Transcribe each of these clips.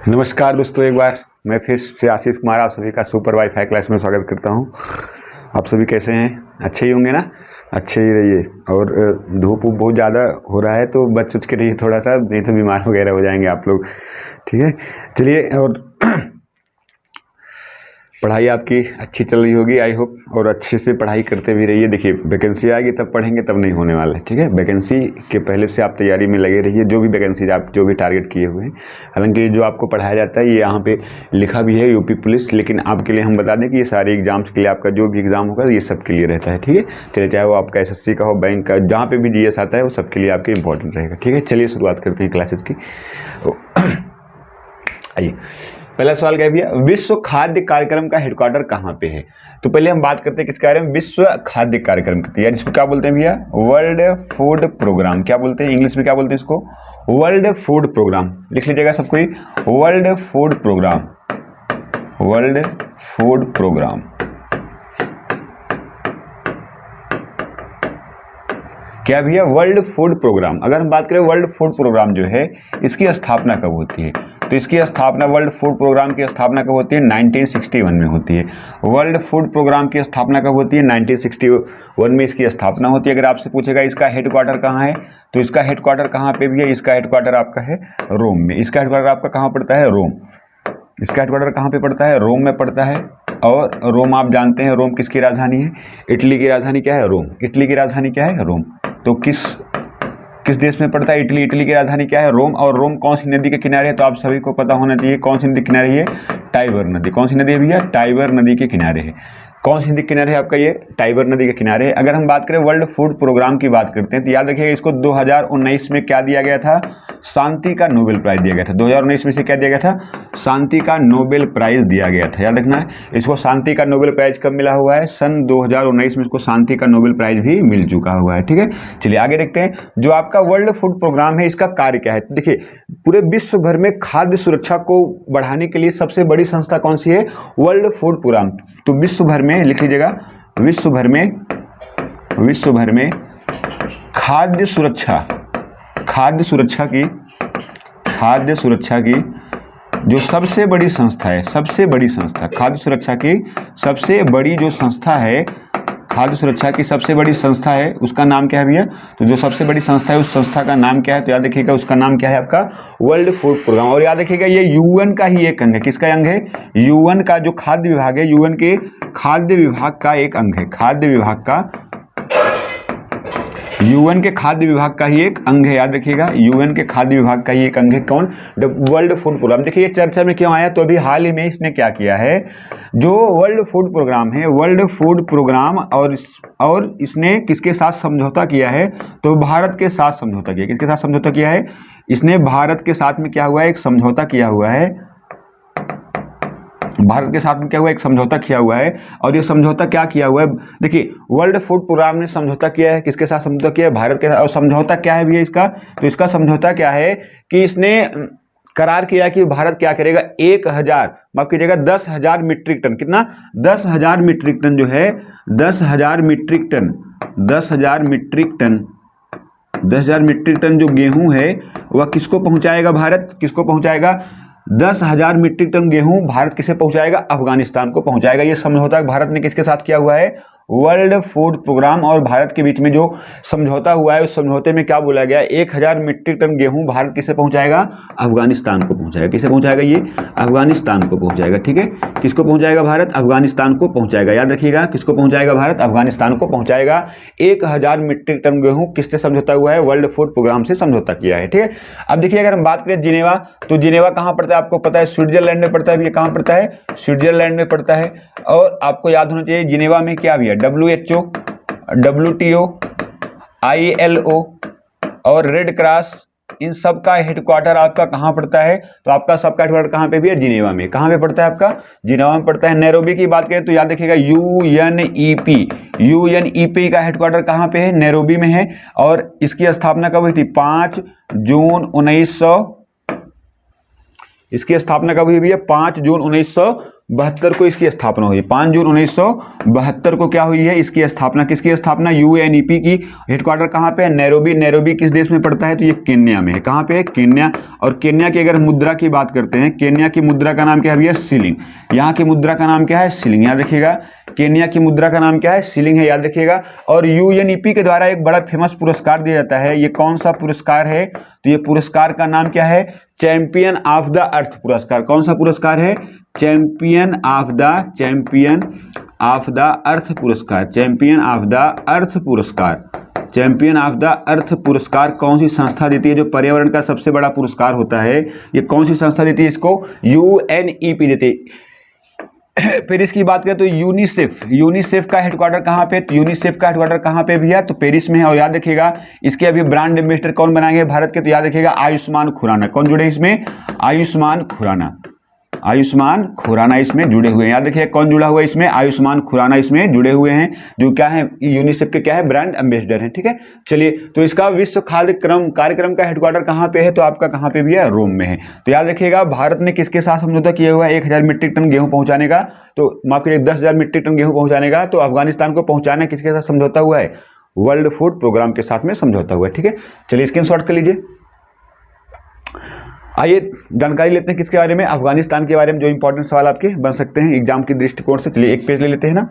नमस्कार दोस्तों, एक बार मैं फिर से आशीष कुमार आप सभी का सुपर वाईफाई क्लास में स्वागत करता हूं। आप सभी कैसे हैं? अच्छे ही होंगे ना? अच्छे ही रहिए। और धूप बहुत ज़्यादा हो रहा है तो बच उच के रहिए थोड़ा सा, नहीं तो बीमार वगैरह हो जाएंगे आप लोग। ठीक है, चलिए। और पढ़ाई आपकी अच्छी चल रही होगी आई होप, और अच्छे से पढ़ाई करते भी रहिए। देखिए, वैकेंसी आएगी तब पढ़ेंगे, तब नहीं होने वाला है। ठीक है, वैकेंसी के पहले से आप तैयारी में लगे रहिए। जो भी वैकेंसी आप जो भी टारगेट किए हुए हैं, हालांकि जो आपको पढ़ाया जाता है ये यहाँ पे लिखा भी है यूपी पुलिस, लेकिन आपके लिए हम बता दें कि ये सारे एग्जाम्स के लिए आपका जो भी एग्जाम होगा ये सब के लिए रहता है। ठीक है, चलिए, चाहे वो आपका SSC का हो, बैंक का, जहाँ पर भी GS आता है वो सबके लिए आपके इंपॉर्टेंट रहेगा। ठीक है, चलिए शुरुआत करते हैं क्लासेस की। आइए, पहला सवाल क्या है भैया, विश्व खाद्य कार्यक्रम का हेडक्वार्टर कहाँ पे है? तो पहले हम बात करते हैं किसके बारे में, विश्व खाद्य कार्यक्रम की तैयारी, जिसको क्या बोलते हैं भैया, वर्ल्ड फूड प्रोग्राम। क्या बोलते हैं इंग्लिश में, क्या बोलते हैं इसको? World food programme. लिख लीजिएगा सबको ही, world food programme, world food programme. क्या भैया, वर्ल्ड फूड प्रोग्राम। अगर हम बात करें वर्ल्ड फूड प्रोग्राम जो है, इसकी स्थापना कब होती है? तो इसकी स्थापना, वर्ल्ड फूड प्रोग्राम की स्थापना कब होती है? 1961 में होती है। वर्ल्ड फूड प्रोग्राम की स्थापना कब होती है? 1961 में इसकी स्थापना होती है। अगर आपसे पूछेगा इसका हेडक्वार्टर कहाँ है, तो इसका हेडक्वार्टर कहाँ पे भी है? इसका हेडक्वार्टर आपका है रोम में। इसका हेडक्वार्टर आपका कहाँ पड़ता है? रोम। इसका हेडक्वार्टर कहाँ पे पड़ता है? रोम में पड़ता है। और रोम आप जानते हैं, रोम किसकी राजधानी है? इटली की राजधानी क्या है? रोम। इटली की राजधानी क्या है? रोम। तो किस देश में पड़ता है इटली? इटली की राजधानी क्या है? रोम। और रोम कौन सी नदी के किनारे है? तो आप सभी को पता होना चाहिए कौन सी नदी के किनारे है? टाइबर नदी। कौन सी नदी है भैया? टाइबर नदी के किनारे है। कौन सी नदी के किनारे है आपका? ये टाइबर नदी के किनारे है। अगर हम बात करें वर्ल्ड फूड प्रोग्राम की बात करते हैं तो याद रखिएगा, इसको 2019 में क्या दिया गया था? शांति का नोबेल प्राइज दिया गया था। 2019 में से क्या दिया गया था? शांति का नोबेल प्राइज दिया गया था। याद रखना है, इसको शांति का नोबेल प्राइज कब मिला हुआ है? सन 2019 में इसको शांति का नोबेल प्राइज भी मिल चुका हुआ है। ठीक है, चलिए आगे देखते हैं। जो आपका वर्ल्ड फूड प्रोग्राम है, इसका कार्य क्या है? देखिए, पूरे विश्व भर में खाद्य सुरक्षा को बढ़ाने के लिए सबसे बड़ी संस्था कौन सी है? World food Programme. तो विश्व भर में, लिख लीजिएगा, विश्व भर में खाद्य सुरक्षा की जो सबसे बड़ी संस्था है, सबसे बड़ी संस्था, खाद्य सुरक्षा की सबसे बड़ी जो संस्था है, खाद्य सुरक्षा की सबसे बड़ी संस्था है, उसका नाम क्या है भैया? तो जो सबसे बड़ी संस्था है उस संस्था का नाम क्या है? तो याद रखिएगा, उसका नाम क्या है आपका? World food Programme. और याद रखिएगा, ये UN का ही एक अंग है। किसका अंग है? UN का जो खाद्य विभाग है, UN के खाद्य विभाग का एक अंग है। खाद्य विभाग का, UN के खाद्य विभाग का ही एक अंग है। याद रखिएगा, UN के खाद्य विभाग का ही एक अंग है। कौन? World food Programme. देखिए, ये चर्चा में क्यों आया? तो अभी हाल ही में इसने क्या किया है, जो वर्ल्ड फूड प्रोग्राम है, वर्ल्ड फूड प्रोग्राम, और इसने किसके साथ समझौता किया है? तो भारत के साथ समझौता किया। किसके साथ समझौता किया है? इसने भारत के साथ में क्या हुआ है? एक समझौता किया हुआ है। भारत के साथ में क्या हुआ? एक समझौता किया हुआ है। और ये समझौता क्या किया हुआ है? देखिए, वर्ल्ड फूड प्रोग्राम ने समझौता किया है। किसके साथ समझौता किया है? भारत के साथ। और समझौता क्या है भैया इसका? तो इसका समझौता क्या है कि इसने करार किया कि भारत क्या करेगा, 1000, माफ कीजिएगा, 10,000 मीट्रिक टन। कितना? 10,000 मीट्रिक टन जो है, 10,000 metric tonne, 10,000 metric tonne, 10,000 metric tonne जो गेहूं है वह किसको पहुंचाएगा? भारत किसको पहुंचाएगा? 10,000 मीट्रिक टन गेहूं भारत किसे पहुंचाएगा? अफगानिस्तान को पहुंचाएगा। ये समझौता भारत ने किसके साथ किया हुआ है? वर्ल्ड फूड प्रोग्राम और भारत के बीच में जो समझौता हुआ है, उस समझौते में क्या बोला गया? 1000 मीट्रिक टन गेहूं भारत किसे पहुंचाएगा? अफगानिस्तान को पहुंचाएगा। किसे पहुंचाएगा? ये अफगानिस्तान को पहुंचाएगा। ठीक है, किसको पहुंचाएगा? भारत अफगानिस्तान को पहुंचाएगा। याद रखिएगा, किसको पहुंचाएगा? भारत अफगानिस्तान को पहुंचाएगा। 1000 मीट्रिक टन गेहूं किससे समझौता हुआ है? वर्ल्ड फूड प्रोग्राम से समझौता किया है। ठीक है, अब देखिए, अगर हम बात करें जिनेवा, तो जिनेवा कहां पड़ता है? आपको पता है, स्विट्जरलैंड में पड़ता है। ये कहां पड़ता है? स्विट्जरलैंड में पड़ता है। और आपको याद होना चाहिए, जिनेवा में क्या भी है? WHO, WTO, ILO और रेड क्रॉस, इन सब का हेडक्वार्टर आपका कहां पड़ता है? तो आपका सबका हेडक्वार्टर कहां पे भी है? जिनेवा में। कहां पे पड़ता है आपका? जिनेवा में पड़ता है। नैरोबी की बात करें तो याद रखिएगा, UNEP का हेडक्वार्टर कहां पे है? नैरोबी में है। और इसकी स्थापना कब हुई थी? 5 जून 1900। इसकी स्थापना कब हुई भैया? 5 जून 1972 को इसकी स्थापना हुई। 5 जून 1972 को क्या हुई है इसकी स्थापना। किसकी स्थापना? यूएनईपी की। हेडक्वार्टर कहाँ पे है? नैरोबी। नैरोबी किस देश में पड़ता है? तो ये केन्या में है। कहाँ पे है? केन्या। और केन्या की अगर मुद्रा की बात करते हैं, केन्या की मुद्रा का नाम क्या है भैया? शिलिंग। यहाँ की मुद्रा का नाम क्या है? शिलिंग। याद रखिएगा, केन्या की मुद्रा का नाम क्या है? शिलिंग है, याद रखिएगा। और यूएनईपी के द्वारा एक बड़ा फेमस पुरस्कार दिया जाता है। ये कौन सा पुरस्कार है? तो ये पुरस्कार का नाम क्या है? चैंपियन ऑफ द अर्थ पुरस्कार। कौन सा पुरस्कार है? चैंपियन ऑफ द अर्थ पुरस्कार। चैंपियन ऑफ द अर्थ पुरस्कार। चैंपियन ऑफ द अर्थ पुरस्कार कौन सी संस्था देती है? जो पर्यावरण का सबसे बड़ा पुरस्कार होता है, ये कौन सी संस्था देती है इसको? यूएनईपी देती है। फिर इसकी बात करें तो यूनिसेफ। यूनिसेफ का हेडक्वार्टर कहाँ पे? तो यूनिसेफ का हेडक्वार्टर कहाँ पे भैया? तो पेरिस में है। और याद रखिएगा, इसके अभी ब्रांड एम्बेसडर कौन बनाएंगे भारत के? तो याद रखिएगा, आयुष्मान खुराना। कौन जुड़े इसमें? आयुष्मान खुराना। आयुष्मान खुराना इसमें जुड़े हुए हैं। याद रखिए, कौन जुड़ा हुआ है इसमें? आयुष्मान खुराना इसमें जुड़े हुए हैं, जो क्या है? यूनिसेफ के क्या है? ब्रांड एम्बेसडर हैं। ठीक है, चलिए, तो इसका विश्व खाद्य कार्यक्रम का हेडक्वार्टर कहाँ पे है? तो आपका कहाँ पे भी है? रोम में है। तो याद रखिएगा, भारत ने किसके साथ समझौता किया हुआ है? 1000 मीट्रिक टन गेहूं पहुंचाने का। तो माफ करिए, 10,000 मीट्रिक टन गेहूं पहुंचाने का। तो अफगानिस्तान को पहुंचाना किसके साथ समझौता हुआ है? वर्ल्ड फूड प्रोग्राम के साथ में समझौता हुआ है। ठीक है, चलिए स्क्रीनशॉट कर लीजिए। आइए जानकारी लेते हैं किसके बारे में? अफगानिस्तान के बारे में, जो इंपॉर्टेंट सवाल आपके बन सकते हैं एग्जाम के दृष्टिकोण से। चलिए एक पेज ले लेते हैं ना।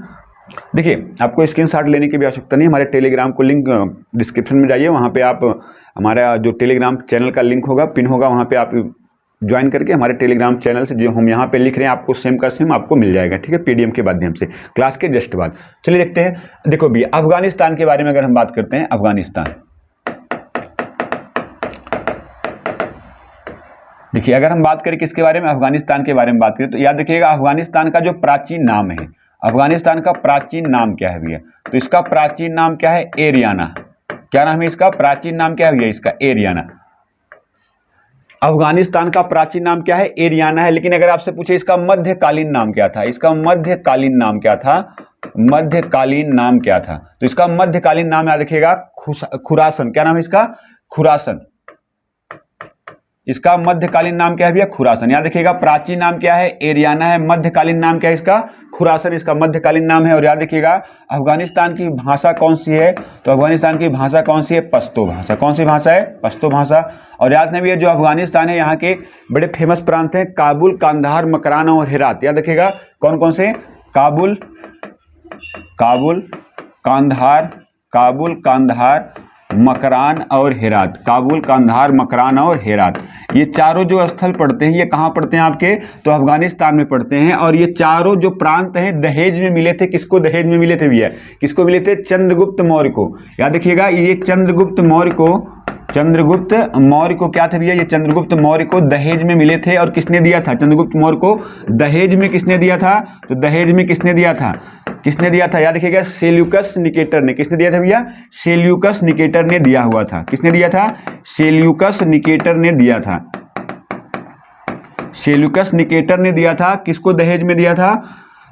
देखिए, आपको स्क्रीनशॉट लेने की भी आवश्यकता नहीं। हमारे टेलीग्राम को लिंक डिस्क्रिप्शन में जाइए, वहाँ पे आप हमारा जो टेलीग्राम चैनल का लिंक होगा, पिन होगा, वहाँ पे आप ज्वाइन करके हमारे टेलीग्राम चैनल से जो हम यहाँ पे लिख रहे हैं आपको सेम का सेम आपको मिल जाएगा। ठीक है, पीडीएम के माध्यम से क्लास के जस्ट बाद। चलिए देखते हैं। देखो भैया, अफगानिस्तान के बारे में अगर हम बात करते हैं, अफगानिस्तान, देखिए अगर हम बात करें किसके बारे में? अफगानिस्तान के बारे में बात करें तो याद रखिएगा, अफगानिस्तान का जो प्राचीन नाम है, अफगानिस्तान का प्राचीन नाम क्या है भैया? तो इसका प्राचीन नाम क्या है? एरियाना। क्या नाम है इसका? प्राचीन नाम क्या है भैया इसका? एरियाना। अफगानिस्तान का प्राचीन नाम क्या है? एरियाना है। लेकिन अगर आपसे पूछे इसका मध्यकालीन नाम क्या था? इसका मध्यकालीन नाम क्या था? मध्यकालीन नाम क्या था? तो इसका मध्यकालीन नाम याद रखिएगा, खुरासन। क्या नाम है इसका? खुरासन। इसका मध्यकालीन नाम क्या है भैया? खुरासन। याद रखिएगा, प्राचीन नाम क्या है? एरियाना है। मध्यकालीन नाम क्या है इसका? खुरासन इसका मध्यकालीन नाम है। और याद रखिएगा, अफगानिस्तान की भाषा कौन सी है? तो अफगानिस्तान की भाषा कौन सी है? पश्तो भाषा। कौन सी भाषा है? पश्तो भाषा। और याद नहीं भैया, जो अफगानिस्तान है, यहाँ के बड़े फेमस प्रांत हैं काबुल, कांधार, मकराना और हेरात। याद रखिएगा, कौन कौन से? काबुल, कांधार, मकरान और हेरात। काबुल, कांधार, मकरान और हेरात, ये चारों जो स्थल पड़ते हैं, ये कहाँ पड़ते हैं आपके? तो अफगानिस्तान में पड़ते हैं। और ये चारों जो प्रांत हैं दहेज में मिले थे। किसको दहेज में मिले थे भैया? किसको मिले थे? चंद्रगुप्त मौर्य को। याद रखिएगा, ये चंद्रगुप्त मौर्य को क्या था भैया? ये चंद्रगुप्त मौर्य को दहेज में मिले थे। और किसने दिया था? चंद्रगुप्त मौर्य को दहेज में किसने दिया था? तो दहेज में किसने दिया था? याद रखिएगा, सेल्यूकस निकेटर ने। किसने दिया था भैया? सेल्यूकस निकेटर ने दिया हुआ था। किसने दिया था? सेल्यूकस निकेटर ने दिया था। सेल्यूकस निकेटर ने दिया था। किसको दहेज में दिया था?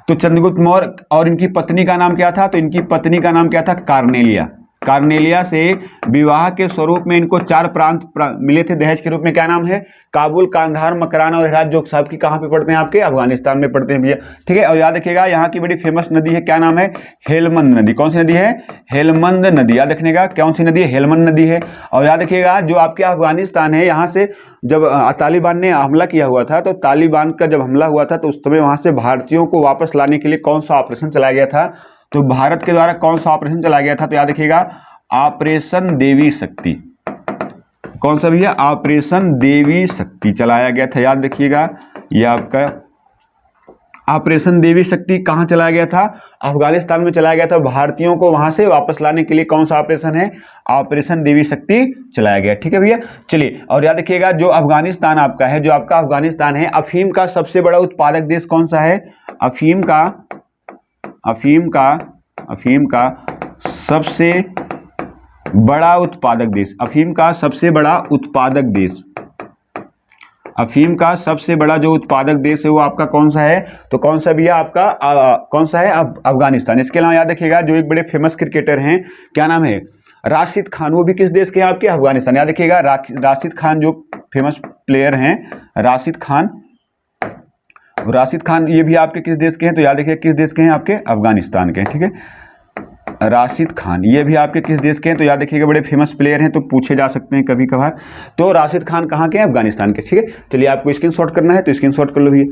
तो चंद्रगुप्त मौर्य। और इनकी पत्नी का नाम क्या था? तो इनकी पत्नी का नाम क्या था? कार्नेलिया। कार्नेलिया से विवाह के स्वरूप में इनको 4 प्रांत मिले थे दहेज के रूप में। क्या नाम है? काबुल, कांधार, मकराना और हेरात, जो साहब की कहाँ पे पड़ते हैं? आपके अफगानिस्तान में पड़ते हैं भैया। ठीक है, और याद रखिएगा, यहाँ की बड़ी फेमस नदी है। क्या नाम है? हेलमंद नदी। कौन सी नदी है? हेलमंद नदी। याद रखिएगा, कौन सी नदी है? हेलमंद नदी है। और याद रखिएगा, जो आपके अफगानिस्तान है, यहाँ से जब तालिबान ने हमला किया हुआ था, तो तालिबान का जब हमला हुआ था, तो उस समय वहाँ से भारतीयों को वापस लाने के लिए कौन सा ऑपरेशन चलाया गया था? तो भारत के द्वारा कौन सा ऑपरेशन चलाया गया था? तो याद रखिएगा, ऑपरेशन देवी शक्ति। कौन सा भैया? ऑपरेशन देवी शक्ति चलाया गया था। याद रखिएगा, ये आपका ऑपरेशन देवी शक्ति कहाँ चलाया गया था? अफगानिस्तान में चलाया गया था। भारतीयों को वहां से वापस लाने के लिए कौन सा ऑपरेशन है? ऑपरेशन देवी शक्ति चलाया गया। ठीक है भैया, चलिए। और याद रखिएगा, जो अफगानिस्तान आपका है, जो आपका अफगानिस्तान है, अफीम का सबसे बड़ा उत्पादक देश कौन सा है? अफीम का सबसे बड़ा उत्पादक देश। अफीम का सबसे बड़ा उत्पादक देश। अफीम का सबसे बड़ा जो उत्पादक देश है वो आपका कौन सा है? तो कौन सा भैया आपका कौन सा है? अफगानिस्तान। इसके अलावा याद रखिएगा, जो एक बड़े फेमस क्रिकेटर हैं, क्या नाम है? राशिद खान। वो भी किस देश के हैं? आपके अफगानिस्तान। याद रखिएगा, राशिद खान जो फेमस प्लेयर हैं, राशिद खान, राशिद खान ये भी आपके किस देश के हैं, तो याद रखिए किस देश के हैं, आपके अफगानिस्तान के हैं, ठीक है। राशिद खान ये भी आपके किस देश के हैं, तो याद रखिएगा बड़े फेमस प्लेयर हैं, तो पूछे जा सकते हैं कभी कभार। तो राशिद खान कहाँ के हैं, अफगानिस्तान के, ठीक है। चलिए आपको स्क्रीनशॉट करना है तो स्क्रीनशॉट कर लो भैया।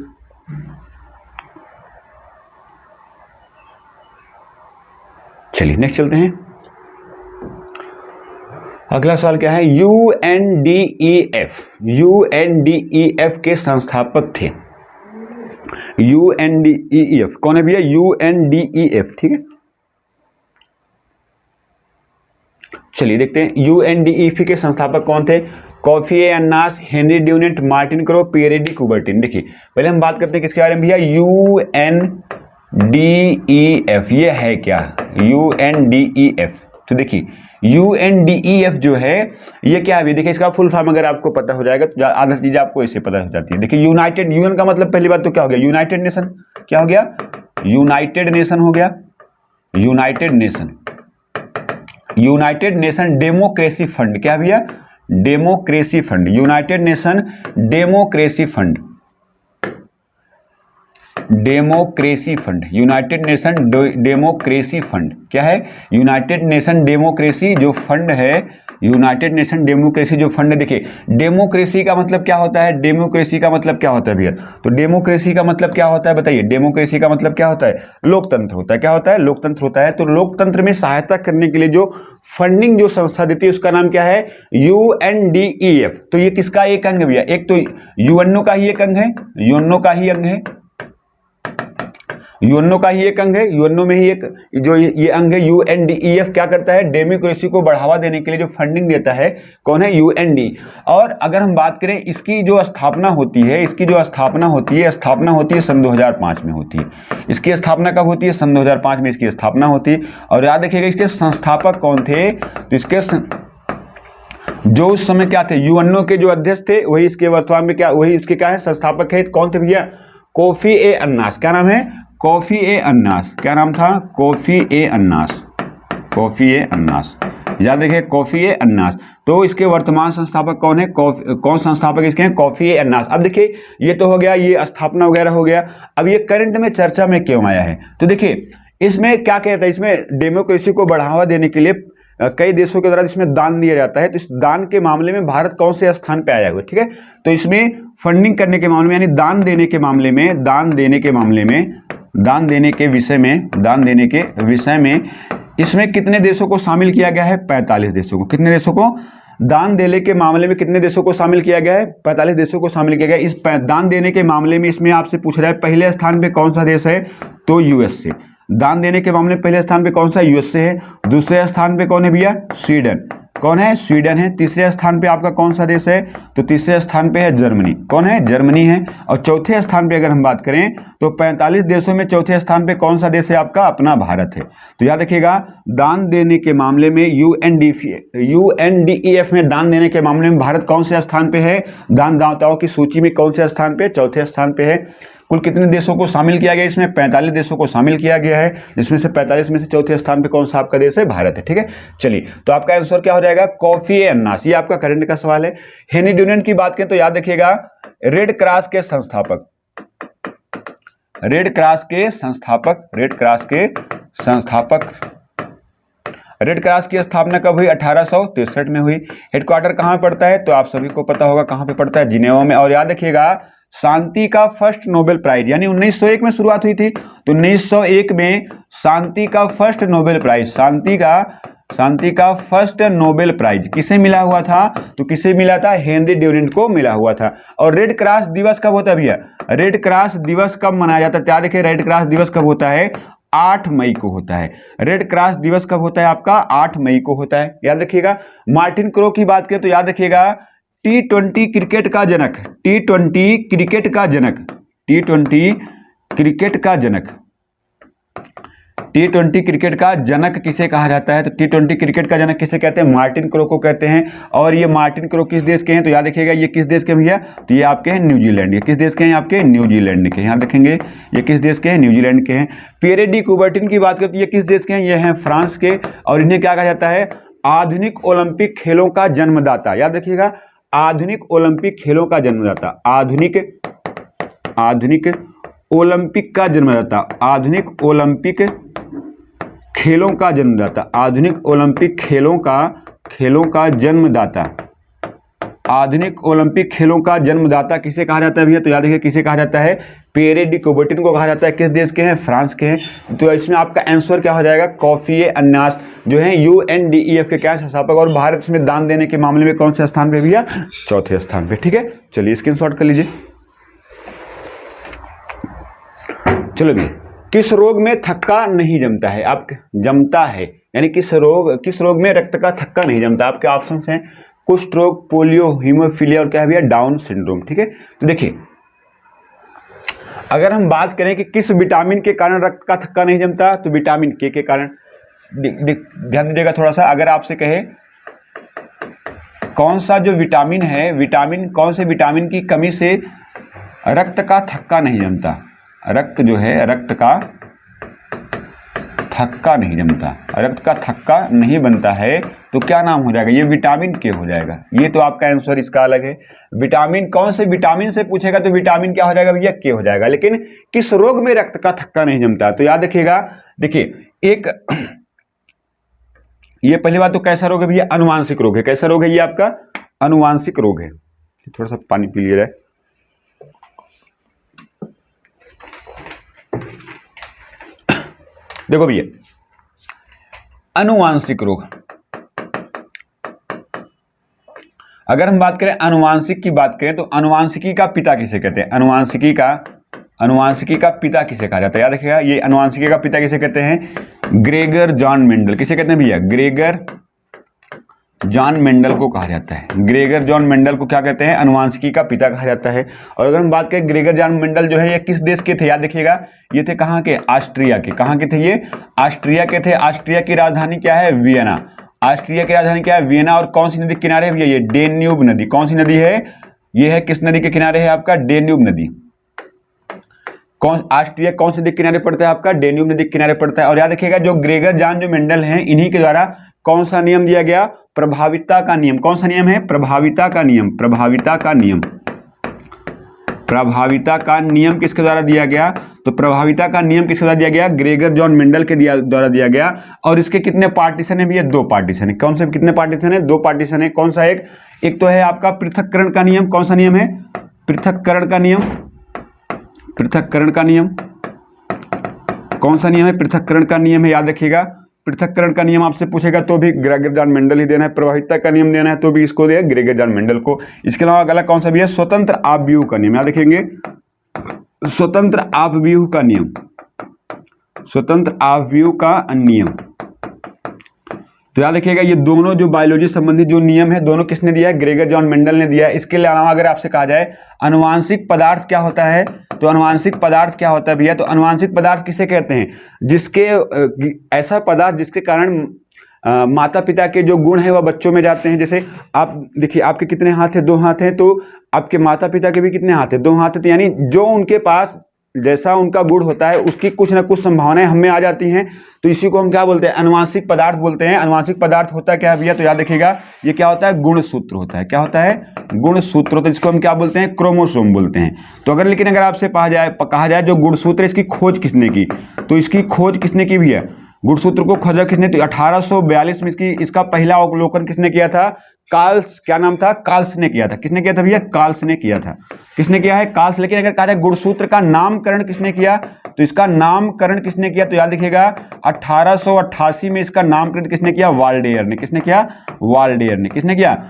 चलिए नेक्स्ट चलते हैं। अगला सवाल क्या है, यूएनडीईएफ के संस्थापक थे। यूएनडीईएफ कौन है भैया, यूएनडीईएफ, ठीक है। चलिए देखते हैं यूएनडीईएफ के संस्थापक कौन थे। Kofi Annan, Henry Dunant, Martin Crowe, Pierre de Coubertin. देखिए पहले हम बात करते हैं किसके बारे में भैया, यूएनडीईएफ ये है क्या, यूएनडीईएफ। तो देखिए यूएनडीईएफ जो है ये क्या है, देखिए इसका फुल फॉर्म अगर आपको पता हो जाएगा तो आधा चीजें आपको इससे पता हो जाती है। देखिए यूनाइटेड, यूएन का मतलब पहली बात तो क्या हो गया, यूनाइटेड नेशन। क्या हो गया, यूनाइटेड नेशन हो गया, United nation. United nation democracy fund, क्या भैया, democracy fund, United nation democracy fund, democracy fund, United nation democracy fund. क्या है, यूनाइटेड नेशन डेमोक्रेसी जो फंड है, यूनाइटेड नेशन डेमोक्रेसी जो फंड है। देखिए डेमोक्रेसी का मतलब क्या होता है, डेमोक्रेसी का मतलब क्या होता है भैया, तो डेमोक्रेसी का मतलब क्या होता है बताइए, डेमोक्रेसी का मतलब क्या होता है, लोकतंत्र होता है। क्या होता है, लोकतंत्र होता है। तो लोकतंत्र में सहायता करने के लिए जो फंडिंग जो संस्था देती है उसका नाम क्या है, यूएनडीईएफ। तो ये किसका एक अंग है भैया, एक तो यूएनओ का ही एक अंग है, यूएनओ का ही अंग है, यूएनओ का ही एक अंग है, यूएनओ में ही एक जो ये अंग है यूएनडीईएफ क्या करता है, डेमोक्रेसी को बढ़ावा देने के लिए जो फंडिंग देता है कौन है, यूएनडी। और अगर हम बात करें इसकी जो स्थापना होती है, इसकी जो स्थापना होती है सन 2005 में होती है। इसकी स्थापना कब होती है, सन 2005 में इसकी स्थापना होती है। और याद रखिएगा इसके संस्थापक कौन थे, तो इसके जो उस समय क्या थे, यूएनओ के जो अध्यक्ष थे वही इसके वर्तमान में क्या, वही इसके क्या है, संस्थापक है। कौन थे भैया, कोफी ए अन्नास। क्या नाम है, कॉफी ए अन्नास। क्या नाम था, कॉफी ए अन्नास, कॉफी ए अन्नास। याद रखिए कॉफी ए अन्नास। तो इसके वर्तमान संस्थापक कौन है, कौन संस्थापक इसके हैं, कॉफी ए अन्नास। अब देखिए ये तो हो गया, ये स्थापना वगैरह हो गया। अब ये करंट में चर्चा में क्यों आया है, तो देखिए इसमें क्या कहता है, इसमें डेमोक्रेसी को बढ़ावा देने के लिए कई देशों के द्वारा इसमें दान दिया जाता है। तो इस दान के मामले में भारत कौन से स्थान पे आया हुआ, ठीक है। तो इसमें फंडिंग करने के मामले में, यानी दान देने के मामले में, दान देने के मामले में, दान देने के विषय में, दान देने के विषय में इसमें कितने देशों को शामिल किया गया है, 45 देशों को। कितने देशों को, दान देने के मामले में कितने देशों को शामिल किया गया है, 45 देशों को शामिल किया गया है। इस दान देने के मामले में इसमें आपसे पूछा जाए पहले स्थान पे कौन सा देश है, तो यूएसए। दान देने के मामले में पहले स्थान पे कौन सा, यूएसए है। दूसरे स्थान पे कौन है भैया, स्वीडन। कौन है, स्वीडन है। तीसरे स्थान पे आपका कौन सा देश है, तो तीसरे स्थान पे है जर्मनी। कौन है, जर्मनी है। और चौथे स्थान पे अगर हम बात करें तो 45 देशों में चौथे स्थान पे कौन सा देश है आपका, अपना भारत है। तो याद रखिएगा दान देने के मामले में यूएनडीईएफ में दान देने के मामले में भारत कौन से स्थान पे है, दानदाताओं की सूची में कौन से स्थान पे, चौथे स्थान पे है। कुल कितने देशों को शामिल किया गया, इसमें 45 देशों को शामिल किया गया है, जिसमें से 45 में से चौथे स्थान पे कौन सा आपका देश है, भारत है, ठीक है। चलिए तो आपका आंसर क्या हो जाएगा, कॉफी ए अन्नास। ये आपका करंट का सवाल है। हेनरी ड्यूनेंट की बात करें तो याद रखिएगा रेड क्रॉस के संस्थापक, रेड क्रॉस के संस्थापक, रेड क्रॉस के संस्थापक। रेड क्रॉस की स्थापना कब हुई, 1863 में हुई। हेडक्वार्टर कहाँ पड़ता है, तो आप सभी को पता होगा कहाँ पे पड़ता है, जिनेवा में। और याद रखिएगा शांति का फर्स्ट नोबेल प्राइज, यानी 1901 में शुरुआत हुई थी, तो 1901 में शांति का फर्स्ट नोबेल प्राइज, शांति का फर्स्ट नोबेल प्राइज किसे मिला हुआ था, तो किसे मिला था, हेनरी ड्यूनेंट को मिला हुआ था। और रेड क्रॉस दिवस कब होता है भैया, रेड क्रॉस दिवस कब मनाया जाता है, क्या देखिए रेड क्रॉस दिवस कब होता है, 8 मई को होता है। रेड क्रॉस दिवस कब होता है आपका, 8 मई को होता है। याद रखिएगा। मार्टिन क्रो की बात करें तो याद रखिएगा T20 क्रिकेट का जनक, T20 क्रिकेट का जनक, T20 क्रिकेट का जनक, T20 क्रिकेट का जनक किसे कहा जाता है, तो T20 क्रिकेट का जनक किसे कहते हैं, मार्टिन क्रो को कहते हैं। और ये मार्टिन क्रो किस देश के हैं, तो याद रखिएगा ये किस देश के भैया, तो ये आपके हैं न्यूजीलैंड। ये किस देश के हैं, आपके न्यूजीलैंड के। यहाँ देखेंगे ये किस देश के हैं, न्यूजीलैंड के हैं। पियरे डी कुबर्टिन की बात करते ये किस देश के हैं, ये हैं फ्रांस के। और इन्हें क्या कहा जाता है, आधुनिक ओलंपिक खेलों का जन्मदाता। याद रखिएगा आधुनिक ओलंपिक खेलों का जन्मदाता, आधुनिक ओलंपिक का जन्मदाता, आधुनिक ओलंपिक खेलों का जन्मदाता, आधुनिक ओलंपिक खेलों का जन्मदाता, आधुनिक ओलंपिक खेलों का जन्मदाता किसे कहा जाता है भैया? तो याद रखिए किसे कहा जाता है? पियरे डी कुबर्टिन को कहा जाता है। किस देश के हैं? फ्रांस के हैं। तो इसमें आपका आंसर क्या हो जाएगा? कॉफी अन्नास जो है UNDEF के क्या संस्थापक और भारत में दान देने के मामले में कौन से स्थान पे भैया? चौथे स्थान पे। ठीक है, चलिए स्क्रीनशॉट कर लीजिए। चलो भैया, किस रोग में थक्का नहीं जमता है? आप जमता है यानी किस रोग में रक्त का थक्का नहीं जमता? आपके ऑप्शन हैं कुष्ठ रोग, पोलियो, हीमोफीलिया और क्या है भैया? Down syndrome. ठीक है, तो देखिए अगर हम बात करें कि किस विटामिन के कारण रक्त का थक्का नहीं जमता, तो विटामिन के कारण। ध्यान दीजिएगा थोड़ा सा, अगर आपसे कहे कौन सा जो विटामिन है, कौन से विटामिन की कमी से रक्त का थक्का नहीं जमता, रक्त जो है रक्त का थक्का नहीं जमता, रक्त का थक्का नहीं बनता है, तो क्या नाम हो जाएगा? ये विटामिन के हो जाएगा। ये तो आपका आंसर इसका अलग है। विटामिन, कौन से विटामिन से पूछेगा तो विटामिन क्या हो जाएगा भैया? के हो जाएगा। लेकिन किस रोग में रक्त का थक्का नहीं जमता? तो याद रखिएगा, देखिए एक ये पहली बात तो कैसा रोग है भैया? अनुवांशिक रोग है। कैसा रोग है ये? आपका अनुवांशिक रोग है। थोड़ा सा पानी पी लिया जाए। देखो भैया, अनुवांशिक रोग, अगर हम बात करें अनुवांशिक की बात करें तो अनुवांशिकी का पिता किसे कहते हैं? अनुवांशिकी का पिता किसे कहा जाता है? याद रखिएगा, ये अनुवांशिकी का पिता किसे कहते हैं? Gregor John Mendel. किसे कहते हैं भैया? ग्रेगर जॉन मेंडल को कहा जाता है। ग्रेगर जॉन मेंडल को क्या कहते हैं? अनुवांशिकी का पिता कहा जाता है। और अगर हम बात करें ग्रेगर जॉन मेंडल जो है ये किस देश के थे? याद रखिएगा, ये थे कहाँ के? ऑस्ट्रिया के। कहाँ के थे ये? ऑस्ट्रिया के थे। ऑस्ट्रिया की राजधानी क्या है? वियना। ऑस्ट्रिया की राजधानी क्या है? वियना। और कौन सी नदी के किनारे है भैया? ये डेन्यूब नदी। कौन सी नदी है? ये है किस नदी के किनारे है आपका? डेन्यूब नदी। ऑस्ट्रिया कौन सी नदी के किनारे पड़ता है आपका? डेन्यूब नदी के किनारे पड़ता है। और याद रखिएगा, जो ग्रेगर जॉन जो मेंडल हैं, इन्हीं के द्वारा कौन सा नियम दिया गया? प्रभाविता का नियम। कौन सा नियम है? प्रभाविता का नियम। प्रभाविता का नियम। प्रभाविता का नियम किसके द्वारा दिया गया? तो प्रभाविता का नियम किसके द्वारा दिया गया? ग्रेगर जॉन मेंडल के द्वारा दिया गया। और इसके कितने पार्टीशन है भैया? 2 पार्टीशन है। कौन से कितने पार्टीशन है? 2 पार्टीशन है। कौन सा? एक तो है आपका पृथक्करण का नियम। कौन सा नियम है? पृथक्करण का नियम। पृथक्करण का नियम कौन सा नियम है? पृथक्करण का नियम है। याद रखिएगा, पृथक्करण का नियम आपसे पूछेगा तो भी ग्रेगर जॉन मेंडल ही देना है। प्रभाविता का नियम देना है तो भी इसको देगा ग्रेगर जॉन मेंडल को। इसके अलावा अगला कौन सा भी है? स्वतंत्र आपव्यूह का नियम। याद रखेंगे, स्वतंत्र आपव्यूह का नियम। स्वतंत्र आपव्यूह का नियम। तो याद रखिएगा, ये दोनों जो बायोलॉजी संबंधी जो नियम है, दोनों किसने दिया है? ग्रेगर जॉन मेंडल ने दिया है। इसके अलावा अगर आपसे कहा जाए अनुवांशिक पदार्थ क्या होता है, तो अनुवांशिक पदार्थ क्या होता है भैया? तो अनुवांशिक पदार्थ किसे कहते हैं? जिसके ऐसा पदार्थ जिसके कारण माता पिता के जो गुण हैं वह बच्चों में जाते हैं। जैसे आप देखिए, आपके कितने हाथ हैं? 2 हाथ हैं। तो आपके माता पिता के भी कितने हाथ हैं? 2 हाथ हैं। तो यानी जो उनके पास जैसा उनका गुण होता है उसकी कुछ ना कुछ संभावनाएं हमें आ जाती हैं। तो इसी को हम क्या बोलते हैं? अनुवांशिक पदार्थ बोलते हैं। अनुवांशिक पदार्थ होता है क्या भैया? तो याद रखिएगा, ये क्या होता है? गुणसूत्र होता है। क्या होता है? गुणसूत्र होता है, जिसको हम क्या बोलते हैं? क्रोमोसोम बोलते हैं। तो अगर आपसे कहा जाए जो गुणसूत्र इसकी खोज किसने की, तो इसकी खोज किसने की भैया? गुणसूत्र को खोजा किसने? तो 1842 में इसका पहला अवलोकन किसने किया था? कार्ल्स, क्या नाम था? कार्ल्स ने किया था। किसने किया था भैया? कार्ल्स ने किया था। किसने किया है? कार्ल्स। लेकिन अगर कहा जाए गुणसूत्र का नामकरण किसने किया, तो इसका नामकरण किसने किया? तो याद रखिएगा, 1888 में इसका नामकरण किसने किया? वाल्डेयर ने। किसने किया? वाल्डेयर ने। किसने किया?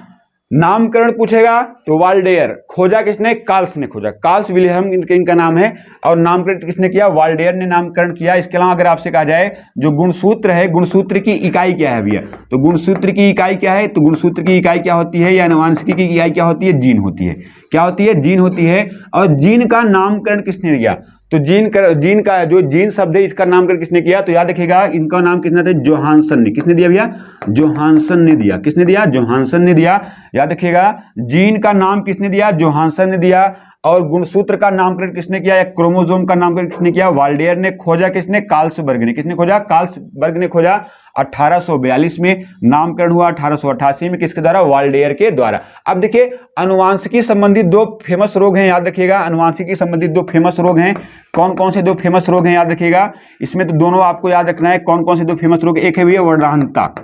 नामकरण पूछेगा तो वाल्डेयर। खोजा किसने? कार्ल्स ने खोजा। कार्ल्स विलियम इनका नाम है। और नामकरण किसने किया? वाल्डेयर ने नामकरण किया। इसके अलावा अगर आपसे कहा जाए जो गुणसूत्र है, गुणसूत्र की इकाई क्या है भैया? तो गुणसूत्र की इकाई क्या है? तो गुणसूत्र की इकाई क्या होती है? या अनुवांशिकी की इकाई क्या होती है? जीन होती है। क्या होती है? जीन होती है। और जीन का नामकरण किसने किया? तो जीन का जो जीन शब्द है इसका नामकरण किसने किया? तो याद रखिएगा, इनका नाम किसने दिया? जोहानसन ने। किसने दिया भैया? जोहानसन ने दिया। किसने दिया? जोहानसन ने दिया। याद रखिएगा, जीन का नाम किसने दिया? जोहानसन ने दिया। और गुणसूत्र का नामकरण किसने किया, या क्रोमोसोम का नामकरण किसने किया, वाल्डेयर ने खोजा। किसने, कार्ल्सबर्ग ने। किसने खोजा, कार्ल्सबर्ग ने खोजा 1842 में। नामकरण हुआ 1888 में, किसके द्वारा, वाल्डेयर के द्वारा। अब देखिए अनुवांशिकी संबंधित दो फेमस रोग हैं, याद रखिएगा। अनुवांशिकी संबंधित दो फेमस रोग हैं। कौन कौन से दो फेमस रोग हैं, याद रखिएगा। इसमें तो दोनों आपको याद रखना है। कौन कौन से दो फेमस रोग, एक है भैया वर्णांधता,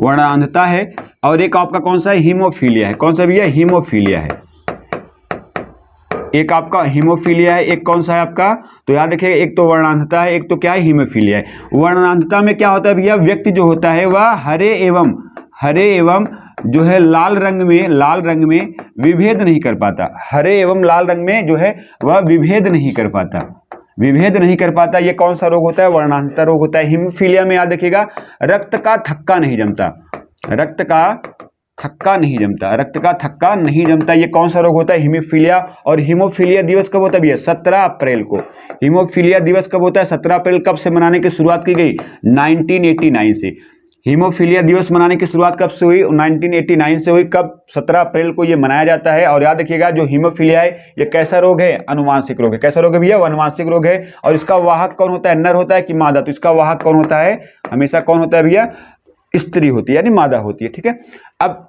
वर्णांधता है, और एक आपका कौन सा है, हीमोफीलिया है। कौन सा भैया, हीमोफीलिया है। एक आपका हीमोफीलिया है, एक कौन सा है आपका, तो याद रखिएगा, एक तो वर्णांधता है, एक तो क्या है, हीमोफीलिया है। वर्णांधता में क्या होता है भैया, व्यक्ति जो होता है वह हरे एवं जो है लाल रंग में विभेद नहीं कर पाता। हरे एवं लाल रंग में जो है वह विभेद नहीं कर पाता। ये कौन सा रोग होता है, वर्णांधता रोग होता है। हीमोफीलिया में याद रखिएगा, रक्त का थक्का नहीं जमता। ये कौन सा रोग होता है, हीमोफीलिया। और हीमोफीलिया दिवस कब होता है भैया, 17 अप्रैल को। हीमोफीलिया दिवस कब होता है, 17 अप्रैल। कब से मनाने की शुरुआत की गई, 1989 से। हीमोफीलिया दिवस मनाने की शुरुआत कब से हुई, 1989 से हुई। कब, 17 अप्रैल को ये मनाया जाता है। और याद रखिएगा जो हीमोफीलिया है ये कैसा रोग है, अनुवांशिक रोग है। कैसा रोग है भैया, अनुवांशिक रोग है। और इसका वाहक कौन होता है, नर होता है कि मादा, तो इसका वाहक कौन होता है, हमेशा कौन होता है भैया, स्त्री होती है, यानी मादा होती है। ठीक है, अब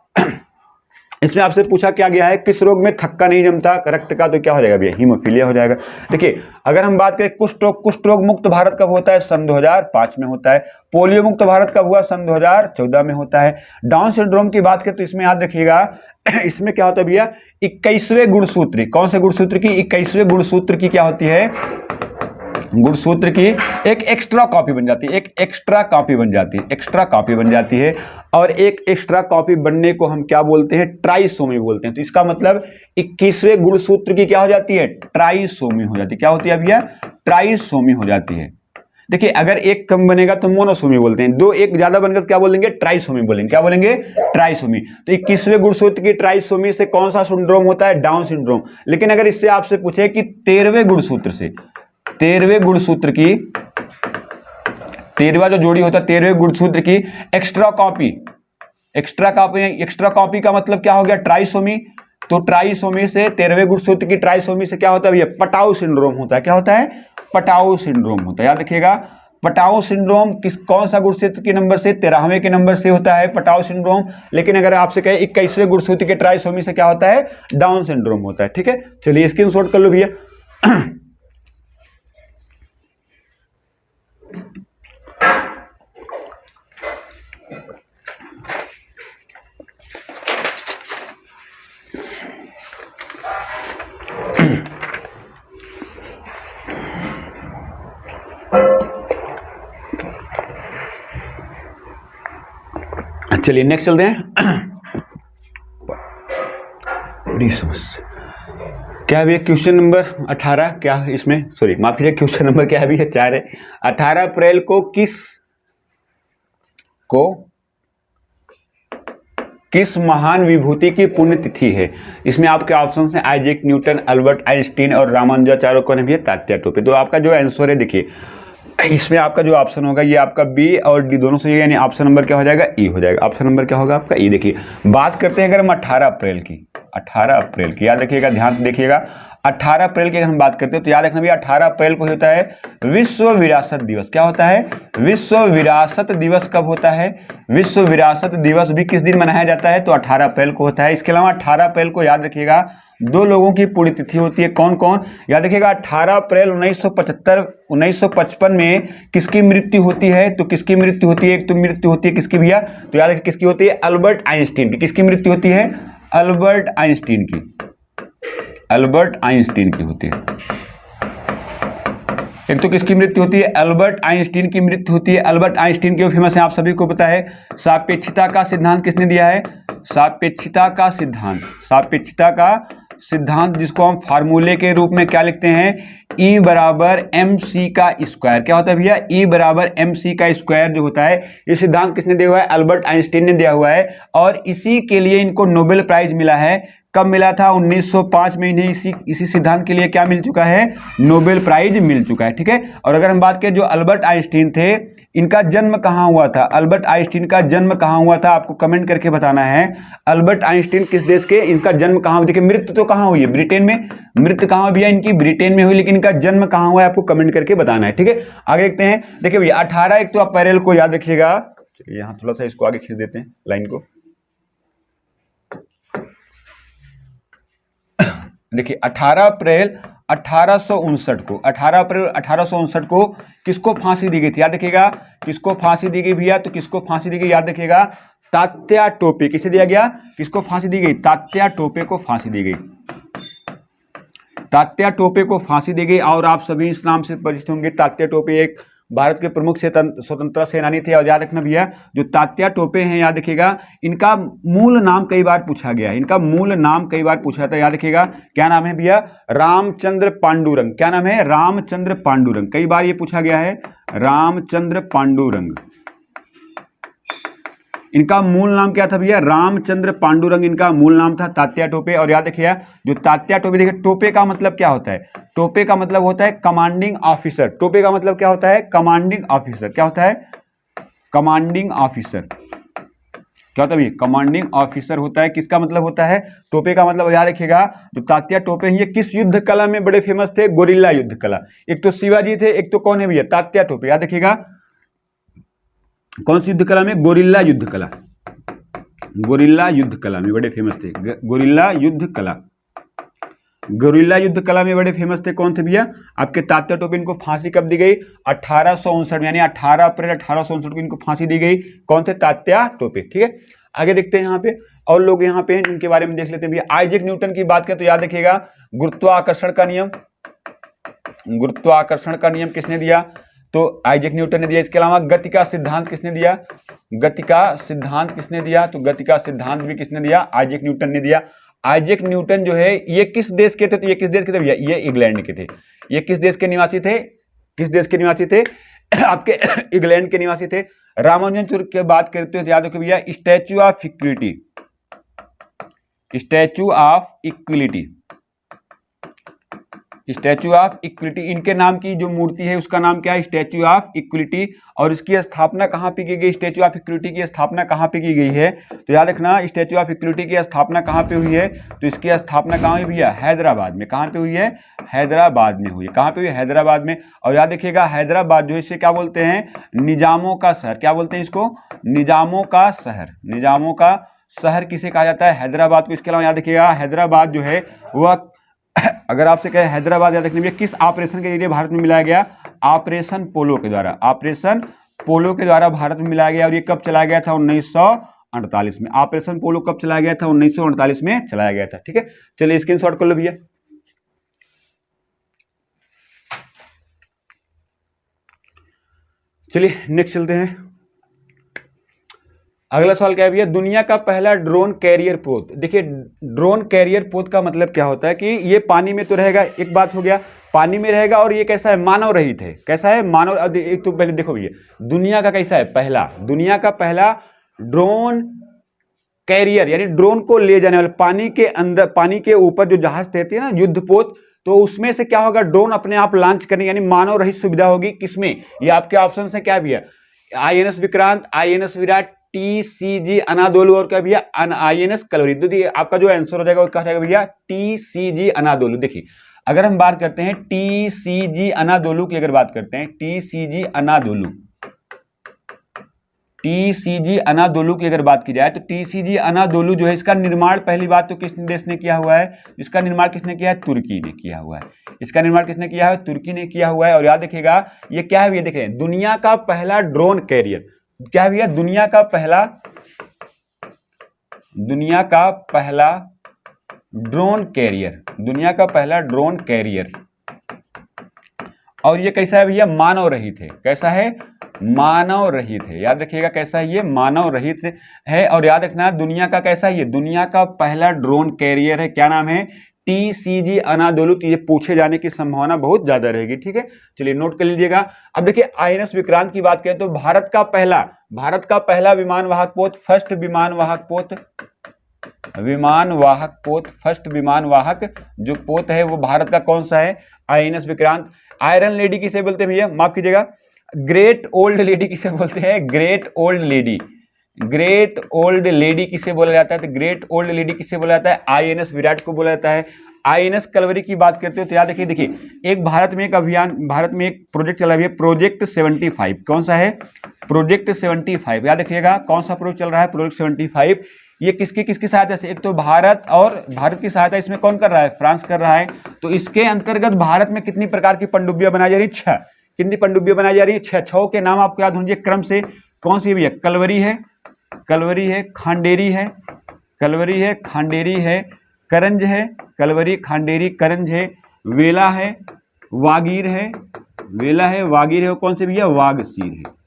इसमें आपसे पूछा क्या गया है, किस रोग में थक्का नहीं जमता रक्त का, तो क्या हो जाएगा भैया, हीमोफीलिया हो जाएगा। देखिए अगर हम बात करें कुष्ठ रोग मुक्त भारत कब होता है, सन 2005 में होता है। पोलियो मुक्त भारत कब हुआ, सन 2014 में होता है। डाउन सिंड्रोम की बात करें तो इसमें याद रखिएगा, इसमें क्या होता है भैया, 21वें गुणसूत्र, कौन से गुणसूत्र की, 21वें गुणसूत्र की क्या होती है, गुणसूत्र की एक एक्स्ट्रा कॉपी बन जाती है। एक्स्ट्रा कॉपी बन जाती है। और एक एक्स्ट्रा कॉपी बनने को हम क्या बोलते हैं, ट्राइसोमी बोलते हैं। तो इसका मतलब 21वें गुणसूत्र की क्या हो जाती है, ट्राइसोमी हो जाती है। क्या होती है भैया, ट्राइसोमी हो जाती है। देखिए अगर एक कम बनेगा तो मोनोसोमी बोलते हैं, दो एक ज्यादा बनकर क्या बोलेंगे, ट्राइसोमी बोलेंगे। क्या बोलेंगे, ट्राइसोमी। तो 21वें गुणसूत्र की ट्राइसोमी से कौन सा सिंड्रोम होता है, डाउन सिंड्रोम। लेकिन अगर इससे आपसे पूछे कि 13वें गुणसूत्र से, 13वें गुणसूत्र की, 13वां जो जोड़ी होता है 13वें गुणसूत्र की एक्स्ट्रा कॉपी का मतलब क्या हो गया, ट्राइसोमी। तो ट्राइसोमी से, 13वें गुणसूत्र की ट्राइसोमी से क्या होता है भैया, पटाऊ सिंड्रोम होता है। क्या होता है, पटाऊ सिंड्रोम होता है। याद रखिएगा पटाऊ सिंड्रोम कौन सा गुणसूत्र के नंबर से, 13वें के नंबर से होता है पटाऊ सिंड्रोम। लेकिन अगर आपसे कहे 21वें गुणसूत्र के ट्राइसोमी से क्या होता है, डाउन सिंड्रोम होता है। ठीक है, चलिए स्क्रीनशॉट कर लो भैया। चलिए नेक्स्ट चलते हैं। बड़ी समस्या क्या भी है, क्वेश्चन नंबर 18, क्या इसमें, सॉरी माफ कीजिए, क्वेश्चन नंबर क्या भी है, 4 है। 18 अप्रैल को किस महान विभूति की पुण्यतिथि है। इसमें आपके ऑप्शन हैं आइजैक न्यूटन, अल्बर्ट आइंस्टीन और रामानुजाचार्य कौन है भैया, तात्या टोपे। तो आपका जो आंसर है देखिए, इसमें आपका जो ऑप्शन होगा ये आपका बी और डी दोनों से, यानी ऑप्शन नंबर क्या हो जाएगा, ई हो जाएगा। ऑप्शन नंबर क्या होगा आपका, ई। देखिए बात करते हैं अगर हम 18 अप्रैल की, 18 अप्रैल की याद रखिएगा, ध्यान से देखिएगा। 18 अप्रैल की अगर हम बात करते हैं तो याद रखना भैया 18 अप्रैल को होता है विश्व विरासत दिवस। क्या होता है, विश्व विरासत दिवस कब होता है, विश्व विरासत दिवस भी किस दिन मनाया जाता है, तो 18 अप्रैल को होता है। इसके अलावा 18 अप्रैल को याद रखिएगा 2 लोगों की पुण्यतिथि होती है। कौन कौन, याद रखिएगा 18 अप्रैल 1955 में किसकी मृत्यु होती है, तो किसकी मृत्यु होती है, एक तो मृत्यु होती है किसकी भैया, तो याद रखिए किसकी होती है, अल्बर्ट आइंस्टीन की। किसकी मृत्यु होती है, अल्बर्ट आइंस्टीन की, अल्बर्ट आइंस्टीन की होती है। एक तो किसकी मृत्यु होती है, अल्बर्ट आइंस्टीन की मृत्यु होती है। अल्बर्ट आइंस्टीन के फेमस है, आप सभी को पता है। सापेक्षता का सिद्धांत किसने दिया है, सापेक्षता का सिद्धांत, सापेक्षता का सिद्धांत जिसको हम फार्मूले के रूप में क्या लिखते हैं, E बराबर MC का स्क्वायर। क्या होता है भैया, E बराबर MC का स्क्वायर जो होता है, ये सिद्धांत किसने दिया हुआ है, अल्बर्ट आइंस्टीन ने दिया हुआ है। और इसी के लिए इनको नोबेल प्राइज मिला है। कब मिला था? 1905 में इन्हें इसी सिद्धांत के लिए क्या मिल चुका है? नोबेल प्राइज मिल चुका है। ठीक है, और अगर हम बात करें जो अल्बर्ट आइंस्टीन थे, इनका जन्म कहाँ हुआ था? अल्बर्ट आइंस्टीन का जन्म कहाँ हुआ था? आपको कमेंट करके बताना है। अल्बर्ट आइंस्टीन किस देश के, इनका जन्म कहाँ हुआ? देखिए मृत्यु तो कहाँ हुई है? ब्रिटेन में। मृत्यु कहाँ हुई भैया? इनकी ब्रिटेन में हुई, लेकिन इनका जन्म कहाँ हुआ है? आपको कमेंट करके बताना है। ठीक है, आगे देखते हैं। देखिए भैया 18 एक तो अप्रैल को याद रखिएगा। चलिए यहाँ थोड़ा सा इसको आगे खींच देते हैं लाइन को। देखिए 18 अप्रैल 1859 को, 18 अप्रैल 1859 को किसको फांसी दी गई थी? याद रखिएगा, किसको फांसी दी गई भैया? तो किसको फांसी दी गई? याद रखिएगा, तात्या टोपे। किसे दिया गया? किसको फांसी दी गई? तात्या टोपे को फांसी दी गई। तात्या टोपे को फांसी दी गई। और आप सभी इस नाम से परिचित होंगे, तात्या टोपे एक भारत के प्रमुख स्वतंत्रता सेनानी थे। और याद रखना भैया, जो तात्या टोपे हैं, याद रखिएगा, इनका मूल नाम कई बार पूछा गया है। इनका मूल नाम कई बार पूछा था, याद रखिएगा। क्या नाम है भैया? रामचंद्र पांडुरंग। क्या नाम है? रामचंद्र पांडुरंग। कई बार ये पूछा गया है, रामचंद्र पांडुरंग। इनका मूल नाम क्या था भैया? रामचंद्र पांडुरंग इनका मूल नाम था, तात्या टोपे। और याद रखिए, जो तात्या टोपे, देखिए टोपे का मतलब क्या होता है? टोपे का मतलब होता है कमांडिंग ऑफिसर। टोपे का मतलब क्या होता है? Commanding officer. क्या होता है? Commanding officer. क्या होता है भैया? कमांडिंग ऑफिसर होता है। किसका मतलब होता है? टोपे का मतलब याद रखिएगा, जो तात्या टोपे हैं ये किस युद्ध कला में बड़े फेमस थे? गोरिल्ला युद्ध कला। एक तो शिवाजी थे, एक तो कौन है भैया? तात्या टोपे। याद रखिएगा, कौन सी युद्ध कला में? गोरिल्ला युद्ध कला। गोरिल्ला युद्ध कला में बड़े फेमस थे। गोरिल्ला युद्ध कला, गोरिल्ला युद्ध कला में बड़े फेमस थे। कौन थे भैया? आपके तात्या टोपे। इनको फांसी कब दी गई? 1859 यानी 18 अप्रैल 1859 को इनको फांसी दी गई। कौन थे? तात्या टोपे। ठीक है, आगे देखते हैं यहाँ पे और लोग यहाँ पे जिनके बारे में देख लेते हैं भैया। आइजैक न्यूटन की बात करें तो याद रखिएगा, गुरुत्वाकर्षण का नियम, गुरुत्वाकर्षण का नियम किसने दिया? तो आइजैक न्यूटन ने दिया। इसके अलावा गति का सिद्धांत किसने दिया? गति का सिद्धांत किसने दिया? तो गति का सिद्धांत भी किसने दिया? आइजैक न्यूटन ने दिया। आइजैक न्यूटन जो है ये किस देश के थे? तो ये किस देश के थे भैया? ये इंग्लैंड के थे। ये किस देश के निवासी थे? किस देश के निवासी थे? आपके इंग्लैंड के निवासी थे। रामानुजन की बात करते हो तो याद रखो भैया, statue of equity, statue of equality, statue of equality, इनके नाम की जो मूर्ति है उसका नाम क्या है? Statue of equality. और इसकी स्थापना कहाँ पे की गई? स्टैच्यू ऑफ इक्विलिटी की स्थापना कहाँ पे की गई है? तो याद रखना, स्टैच्यू ऑफ इक्विलिटी की स्थापना कहाँ पे हुई है? तो इसकी स्थापना कहाँ हुई भैया? हैदराबाद में। कहाँ पे हुई है? हैदराबाद में हुई है। कहाँ पे हुई? हैदराबाद में। और याद रखिएगा, हैदराबाद जो है इसे क्या बोलते हैं? निजामों का शहर। क्या बोलते हैं इसको? निजामों का शहर। निजामों का शहर किसे कहा जाता है? हैदराबाद को। इसके अलावा याद रखिएगा, हैदराबाद जो है वह, अगर आपसे कहे हैदराबाद याद रखने, किस ऑपरेशन के जरिए भारत में मिलाया गया? ऑपरेशन पोलो के द्वारा। ऑपरेशन पोलो के द्वारा भारत में मिलाया गया। और ये कब चलाया गया था? 1948 में। ऑपरेशन पोलो कब चलाया गया था? 1948 में चलाया गया था। ठीक है, चलिए स्क्रीनशॉट कर लो भैया। चलिए नेक्स्ट चलते हैं। अगला सवाल क्या है भैया? दुनिया का पहला ड्रोन कैरियर पोत। देखिए ड्रोन कैरियर पोत का मतलब क्या होता है कि ये पानी में तो रहेगा, एक बात हो गया, पानी में रहेगा। और ये कैसा है? मानव रहित है। कैसा है? मानव। एक तो पहले देखो भैया, दुनिया का कैसा है? पहला, दुनिया का पहला ड्रोन कैरियर, यानी ड्रोन को ले जाने वाले, पानी के अंदर, पानी के ऊपर जो जहाज तैरती है ना, युद्धपोत, तो उसमें से क्या होगा? ड्रोन अपने आप लॉन्च करने, यानी मानव रहित सुविधा होगी। किसमें? ये आपके ऑप्शन है क्या भैया? INS Vikrant, INS Virat, TCG अनादोलू और क्या भैया? INS कलोरी। तो आपका जो आंसर हो जाएगा वो क्या जाएगा भैया? TCG अनादोलू। देखिए अगर हम बात करते हैं TCG अनादोलू की, अगर बात करते हैं TCG अनादोलू, TCG अनादोलू की अगर बात की जाए तो TCG अनादोलू जो है, इसका निर्माण पहली बात तो किस देश ने किया हुआ है? इसका निर्माण किसने किया है? तुर्की ने किया हुआ है। इसका निर्माण किसने किया है? तुर्की ने किया हुआ है। और याद रखिएगा, ये क्या है भैया? देख रहे हैं, दुनिया का पहला ड्रोन कैरियर। क्या है भैया? दुनिया का पहला, दुनिया का पहला ड्रोन कैरियर, दुनिया का पहला ड्रोन कैरियर। और ये कैसा है भैया? मानव रहित है। कैसा है? मानव रहित है। याद रखिएगा कैसा है? ये मानव रहित है। और याद रखना दुनिया का कैसा है? ये दुनिया का पहला ड्रोन कैरियर है। क्या नाम है? TCG अनादोलू। तो ये पूछे जाने की संभावना बहुत ज्यादा रहेगी। ठीक है, चलिए नोट कर लीजिएगा। अब देखिए INS विक्रांत की बात करें तो भारत का पहला विमान वाहक पोत, फर्स्ट विमान वाहक पोत, विमान वाहक पोत, फर्स्ट विमान वाहक जो पोत है वो भारत का कौन सा है? आईएनएस विक्रांत। आयरन लेडी किसे बोलते हैं भैया? माफ कीजिएगा, ग्रेट ओल्ड लेडी किसे बोलते हैं? Great old lady. Great old lady किसे बोला जाता है? तो ग्रेट ओल्ड लेडी किसे बोला जाता है? आईएनएस विराट को बोला जाता है। आईएनएस कलवरी की बात करते हो तो याद रखिए, देखिए एक भारत में एक अभियान, भारत में एक प्रोजेक्ट चला हुआ है, प्रोजेक्ट 75। कौन सा है? प्रोजेक्ट 75। याद रखिएगा कौन सा प्रोजेक्ट चल रहा है? प्रोजेक्ट 75। ये किसकी सहायता से? एक तो भारत, और भारत की सहायता इसमें कौन कर रहा है? फ्रांस कर रहा है। तो इसके अंतर्गत भारत में कितनी प्रकार की पनडुब्बियां बनाई जा रही है? 6। कितनी पनडुब्बियां बनाई जा रही है? 6। 6 के नाम आपको याद होंगे क्रम से। कौन सी भैया? कलवरी है, कलवरी है, खांडेरी है, कलवरी है, खांडेरी है, करंज है, कलवरी, खांडेरी, करंज है, वेला है, वागीर है, वेला है, वागीर है, और कौन से भैया? वागसीर है।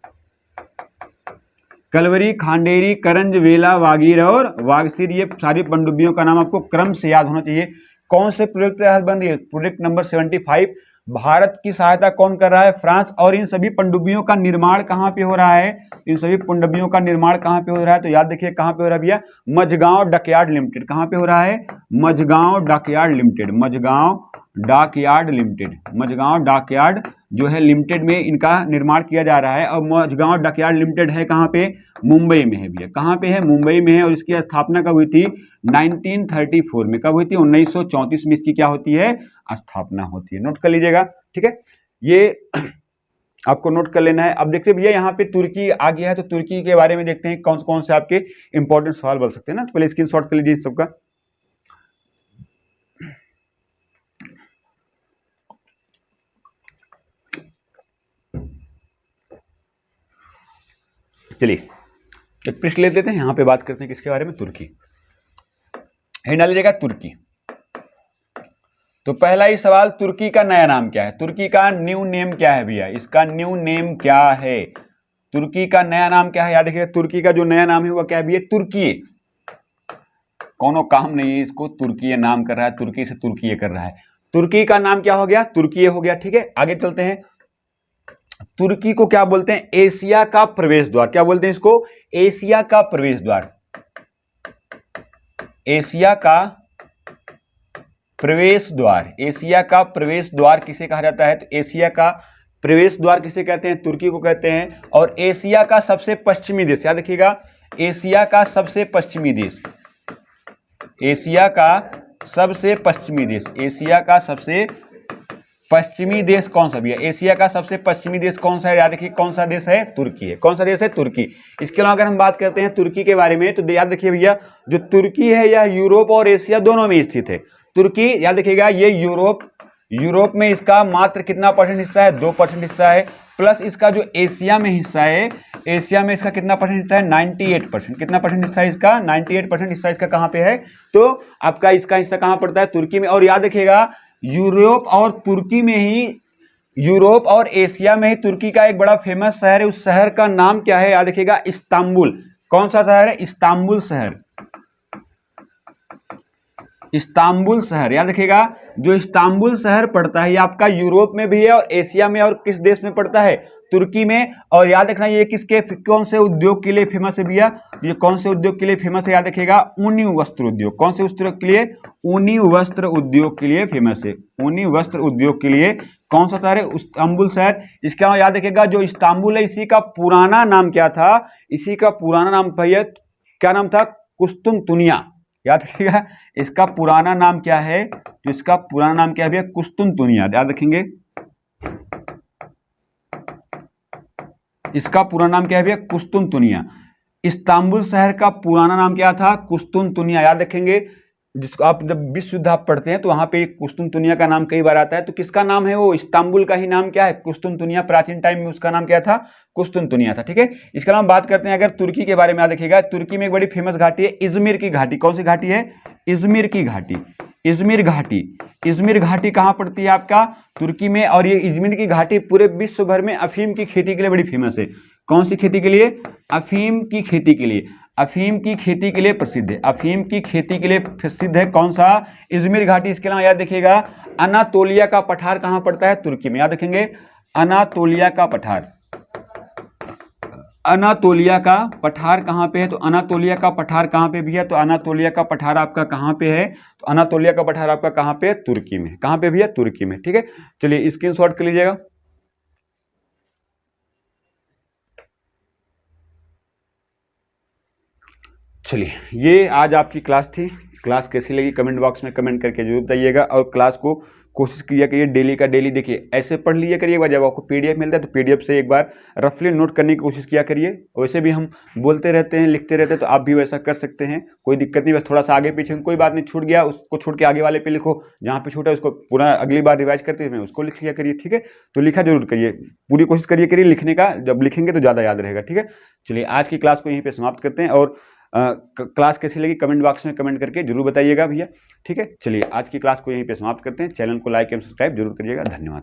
कलवरी, खांडेरी, करंज, वेला, वागीर और वागसीर, ये सारी पनडुब्बियों का नाम आपको क्रम से याद होना चाहिए। कौन से प्रोजेक्ट के तहत बन रही है? Project number 75। भारत की सहायता कौन कर रहा है? फ्रांस। और इन सभी पनडुब्बियों का निर्माण कहाँ पे हो रहा है? इन सभी पनडुब्बियों का निर्माण कहाँ पे हो रहा है? तो याद रखिए कहाँ पे हो रहा है भैया? Mazagon Dockyard Limited. कहाँ पे हो रहा है? Mazagon Dockyard Limited. Mazagon Dockyard Limited, Mazagon Dockyard जो है लिमिटेड में इनका निर्माण किया जा रहा है। और मझगांव डकयार्ड लिमिटेड है कहाँ पे? मुंबई में है भैया। कहाँ पे है? मुंबई में है। और इसकी स्थापना कब हुई थी? 1934 में। कब हुई थी? 1934 में इसकी क्या होती है? स्थापना होती है। नोट कर लीजिएगा, ठीक है, ये आपको नोट कर लेना है। अब देखते भैया यहाँ पे तुर्की आ गया है, तो तुर्की के बारे में देखते हैं कौन कौन से आपके इंपॉर्टेंट सवाल बन सकते हैं ना। तो पहले स्क्रीनशॉट कर लीजिए इस सबका। चलिए एक पृष्ठ ले देते हैं, यहाँ पे बात करते हैं किसके बारे में? तुर्की। हेड डाल लीजिएगा तुर्की। तो पहला ही सवाल, तुर्की का नया नाम क्या है? तुर्की का न्यू नेम क्या है भैया? इसका न्यू नेम क्या है? तुर्की का नया नाम क्या है? याद रखिएगा तुर्की का जो नया नाम है वह क्या है भैया? तुर्की। कोनो काम नहीं है इसको, तुर्की नाम कर रहा है, तुर्की से तुर्की कर रहा है। तुर्की का नाम क्या हो गया? तुर्की हो गया, ठीक है। आगे चलते हैं। तुर्की को क्या बोलते हैं? एशिया का प्रवेश द्वार। क्या बोलते हैं इसको? एशिया का प्रवेश द्वार। एशिया का प्रवेश द्वार। एशिया का प्रवेश द्वार किसे कहा जाता है? तो एशिया का प्रवेश द्वार किसे कहते हैं? तुर्की को कहते हैं। और एशिया का सबसे पश्चिमी देश, याद रखिएगा, एशिया का सबसे पश्चिमी देश, एशिया का सबसे पश्चिमी देश, एशिया का सबसे पश्चिमी देश कौन सा भैया? एशिया का सबसे पश्चिमी देश कौन सा है? याद रखिए कौन सा देश है? तुर्की है। कौन सा देश है? तुर्की। इसके अलावा अगर हम बात करते हैं तुर्की के बारे में, तो याद रखिए भैया जो तुर्की है यह यूरोप और एशिया दोनों में स्थित है। तुर्की, याद रखिएगा, ये यूरोप में इसका मात्र कितना परसेंट हिस्सा है? 2% हिस्सा है। प्लस इसका जो एशिया में हिस्सा है, एशिया में इसका कितना परसेंट हिस्सा है? 98%। कितना परसेंट हिस्सा है इसका? 98% हिस्सा इसका कहाँ पे है? तो आपका इसका हिस्सा कहाँ पड़ता है? तुर्की में। और याद रखिएगा यूरोप और तुर्की में ही, यूरोप और एशिया में ही तुर्की का एक बड़ा फेमस शहर है। उस शहर का नाम क्या है? याद रखिएगा, इस्तांबुल। कौन सा शहर है? इस्तांबुल शहर। इस्तांबुल शहर, याद रखिएगा, जो इस्तांबुल शहर पड़ता है ये आपका यूरोप में भी है और एशिया में, और किस देश में पड़ता है? तुर्की में। और याद रखना ये किसके, कौन से उद्योग के लिए फेमस है भैया? ये कौन से उद्योग के लिए फेमस है? याद रखिएगा, ऊनी वस्त्र उद्योग। कौन से उद्योग के लिए? ऊनी वस्त्र उद्योग के लिए फेमस है। ऊनी वस्त्र उद्योग के लिए कौन सा शहर है? इस्तांबुल शहर। इसके अलावा याद रखिएगा जो इस्तांबुल है इसी का पुराना नाम क्या था? इसी का पुराना नाम भैया क्या नाम था? कुस्तुनतुनिया। याद रखिएगा इसका पुराना नाम क्या है? तो इसका पुराना नाम क्या है भैया? कुस्तुनतुनिया। याद रखेंगे इसका पुराना नाम क्या है भैया? कुस्तुनतुनिया। इस्तांबुल शहर का पुराना नाम क्या था? कुस्तुनतुनिया। याद रखेंगे, जिसको आप जब विश्व युद्ध आप पढ़ते हैं तो वहां पे कुस्तुनतुनिया का नाम कई बार आता है। तो किसका नाम है वो? इस्तांबुल का ही नाम क्या है? कुस्तुनतुनिया। प्राचीन टाइम में उसका नाम क्या था? कुस्तुनतुनिया था, ठीक है। इसके अलावा बात करते हैं अगर तुर्की के बारे में, याद रखिएगा तुर्की में एक बड़ी फेमस घाटी है, इजमिर की घाटी। कौन सी घाटी है? इजमिर की घाटी। इजमिर घाटी। इजमिर घाटी कहाँ पड़ती है? आपका तुर्की में। और ये इजमिर की घाटी पूरे विश्व भर में अफीम की खेती के लिए बड़ी फेमस है। कौन सी खेती के लिए? अफीम की खेती के लिए। अफीम की खेती के लिए प्रसिद्ध है। अफीम की खेती के लिए प्रसिद्ध है कौन सा? इजमिर घाटी। इसके अलावा याद रखिएगा अनातोलिया का पठार कहाँ पड़ता है? तुर्की में। याद रखेंगे अनातोलिया का पठार। अनातोलिया का पठार कहाँ पे है? तो अनातोलिया का पठार कहाँ पे भी है? तो अनातोलिया का पठार आपका कहाँ पे है? तो अनातोलिया का पठार आपका कहाँ पे है? तुर्की में। कहाँ पे भी है? तुर्की में। ठीक है, चलिए स्क्रीनशॉट कर लीजिएगा। चलिए, ये आज आपकी क्लास थी। क्लास कैसी लगी कमेंट बॉक्स में कमेंट करके जरूर बताइएगा, और क्लास को कोशिश किया करिए डेली का डेली देखिए, ऐसे पढ़ लिया करिए। जब आपको पीडीएफ मिलता है तो पीडीएफ से एक बार रफली नोट करने की कोशिश किया करिए। वैसे भी हम बोलते रहते हैं, लिखते रहते हैं, तो आप भी वैसा कर सकते हैं, कोई दिक्कत नहीं। बस थोड़ा सा आगे पीछे कोई बात नहीं, छूट गया उसको छोड़ के आगे वाले पे लिखो, जहाँ पे छूटा उसको पूरा अगली बार रिवाइज करते हुए उसको लिख लिया करिए। ठीक है, तो लिखा जरूर करिए, पूरी कोशिश करिए लिखने का, जब लिखेंगे तो ज़्यादा याद रहेगा। ठीक है, चलिए आज की क्लास को यहीं पर समाप्त करते हैं, और क्लास कैसी लगी कमेंट बॉक्स में कमेंट करके जरूर बताइएगा भैया। ठीक है, चलिए आज की क्लास को यहीं पे समाप्त करते हैं। चैनल को लाइक एवं सब्सक्राइब जरूर करिएगा। धन्यवाद।